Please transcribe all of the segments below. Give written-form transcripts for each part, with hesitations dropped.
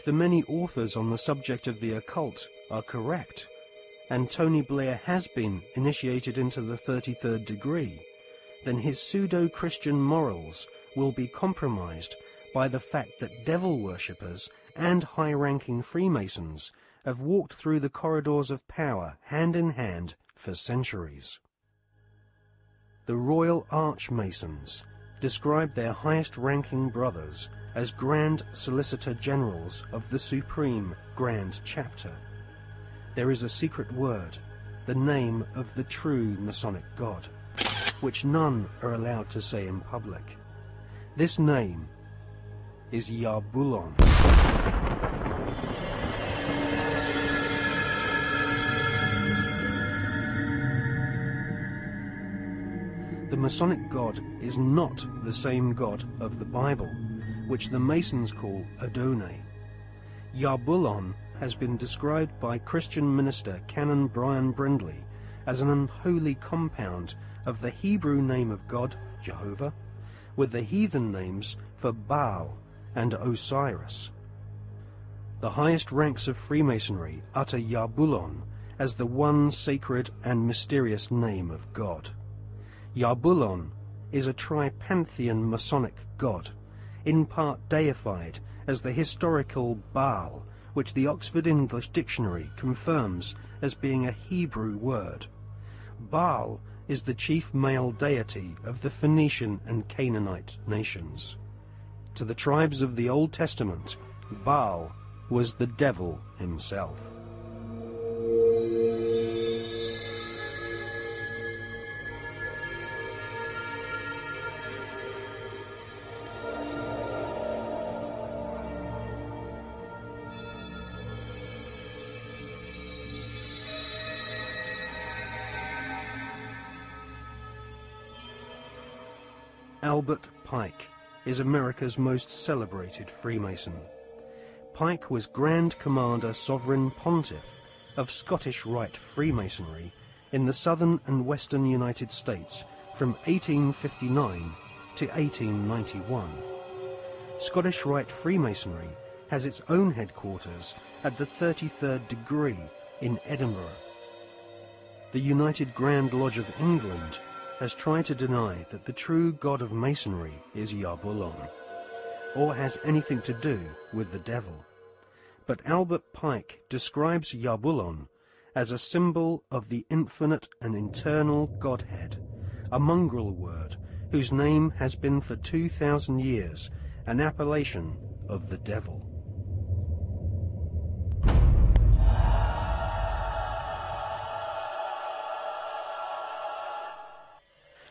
If the many authors on the subject of the occult are correct, and Tony Blair has been initiated into the 33rd degree, then his pseudo-Christian morals will be compromised by the fact that devil worshippers and high-ranking Freemasons have walked through the corridors of power hand in hand for centuries. The Royal Archmasons describe their highest-ranking brothers as Grand Solicitor Generals of the Supreme Grand Chapter. There is a secret word, the name of the true Masonic God, which none are allowed to say in public. This name is Yarbulon. The Masonic God is not the same God of the Bible, which the Masons call Adonai. Yarbulon has been described by Christian minister Canon Brian Brindley as an unholy compound of the Hebrew name of God, Jehovah, with the heathen names for Baal and Osiris. The highest ranks of Freemasonry utter Yarbulon as the one sacred and mysterious name of God. Yarbulon is a tripantheon Masonic god, in part deified as the historical Baal, which the Oxford English Dictionary confirms as being a Hebrew word. Baal is the chief male deity of the Phoenician and Canaanite nations. To the tribes of the Old Testament, Baal was the devil himself. Albert Pike is America's most celebrated Freemason. Pike was Grand Commander Sovereign Pontiff of Scottish Rite Freemasonry in the southern and western United States from 1859 to 1891. Scottish Rite Freemasonry has its own headquarters at the 33rd degree in Edinburgh. The United Grand Lodge of England has tried to deny that the true god of Masonry is Yarbulon, or has anything to do with the devil. But Albert Pike describes Yarbulon as a symbol of the infinite and eternal Godhead, a mongrel word whose name has been for 2,000 years an appellation of the devil.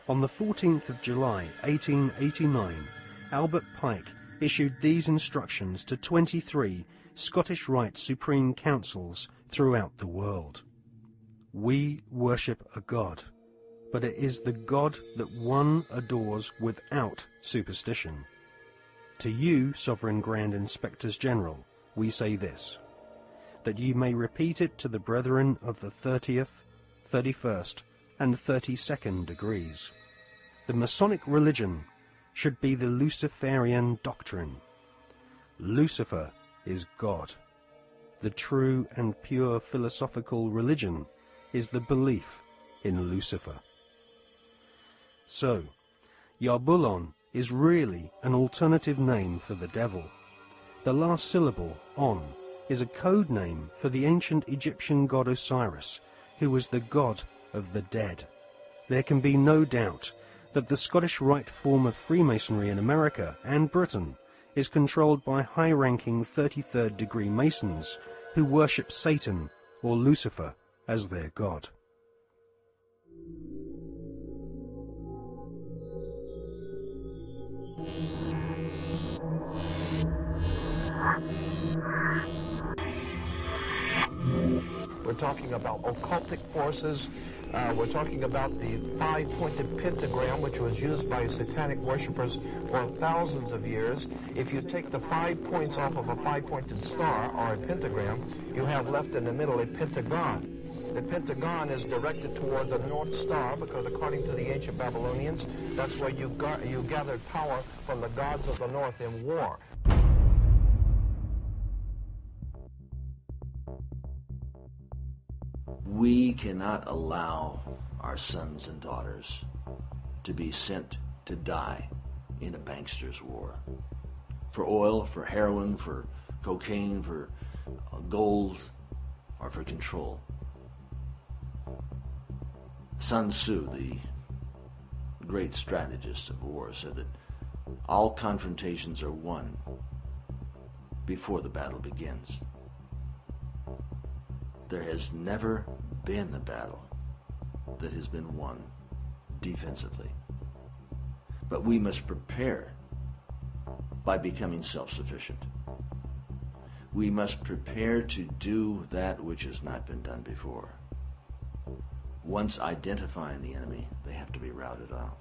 On the 14th of July 1889, Albert Pike issued these instructions to 23 Scottish Rite Supreme Councils throughout the world. We worship a God, but it is the God that one adores without superstition. To you, Sovereign Grand Inspectors General, we say this, that you may repeat it to the brethren of the 30th, 31st, and 32nd degrees. The Masonic religion should be the Luciferian doctrine. Lucifer is God. The true and pure philosophical religion is the belief in Lucifer. So, Yarbulon is really an alternative name for the devil. The last syllable, on, is a code name for the ancient Egyptian god Osiris, who was the god of the dead. There can be no doubt that the Scottish Rite form of Freemasonry in America and Britain is controlled by high-ranking 33rd degree Masons who worship Satan or Lucifer as their god. We're talking about occultic forces. We're talking about the five-pointed pentagram, which was used by satanic worshippers for thousands of years. If you take the 5 points off of a five-pointed star, or a pentagram, you have left in the middle a pentagon. The pentagon is directed toward the North Star because, according to the ancient Babylonians, that's where you gathered power from the gods of the North in war. We cannot allow our sons and daughters to be sent to die in a bankster's war. For oil, for heroin, for cocaine, for gold, or for control. Sun Tzu, the great strategist of war, said that all confrontations are won before the battle begins. There has never been a battle that has been won defensively. But we must prepare by becoming self-sufficient. We must prepare to do that which has not been done before. Once identifying the enemy, they have to be routed out.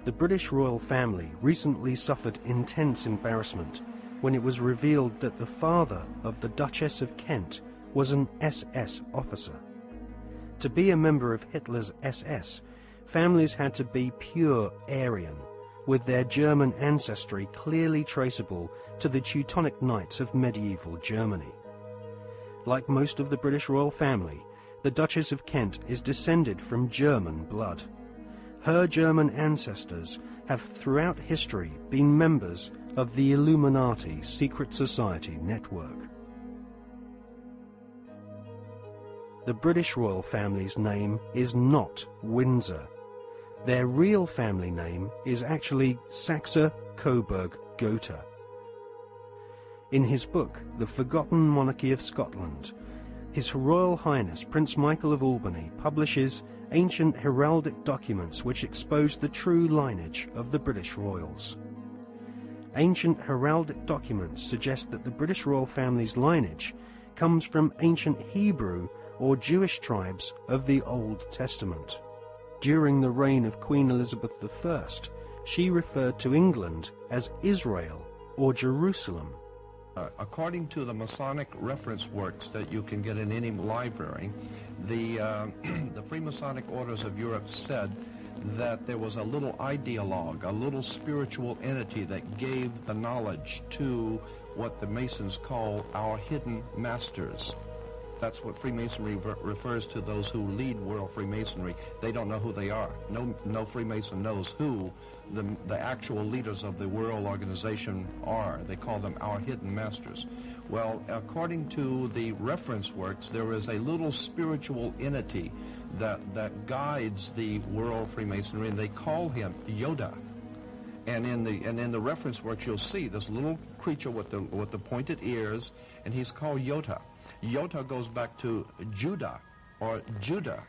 The British royal family recently suffered intense embarrassment when it was revealed that the father of the Duchess of Kent was an SS officer. To be a member of Hitler's SS, families had to be pure Aryan, with their German ancestry clearly traceable to the Teutonic Knights of medieval Germany. Like most of the British royal family, the Duchess of Kent is descended from German blood. Her German ancestors have throughout history been members of the Illuminati secret society network. The British royal family's name is not Windsor. Their real family name is actually Saxe-Coburg-Gotha. In his book, The Forgotten Monarchy of Scotland, His Royal Highness Prince Michael of Albany publishes ancient heraldic documents which expose the true lineage of the British royals. Ancient heraldic documents suggest that the British royal family's lineage comes from ancient Hebrew or Jewish tribes of the Old Testament. During the reign of Queen Elizabeth I, she referred to England as Israel or Jerusalem. According to the Masonic reference works that you can get in any library, the Freemasonic orders of Europe said that there was a little ideologue, a little spiritual entity that gave the knowledge to what the Masons call our hidden masters. That's what Freemasonry refers to those who lead world Freemasonry. They don't know who they are. No Freemason knows who the actual leaders of the world organization are. They call them our hidden masters. Well, according to the reference works, there is a little spiritual entity that guides the world Freemasonry, and they call him Yoda. And in the reference works, you'll see this little creature with the pointed ears, and he's called Yota. Yota goes back to Judah, or Judah,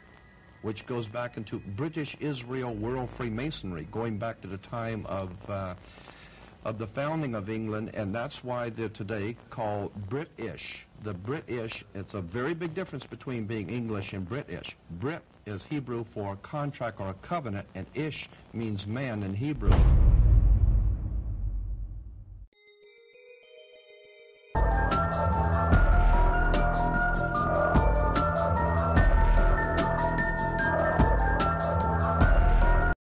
which goes back into British Israel World Freemasonry, going back to the time of the founding of England, and that's why they're today called British. The British, it's a very big difference between being English and British. Brit is Hebrew for contract or a covenant, and Ish means man in Hebrew.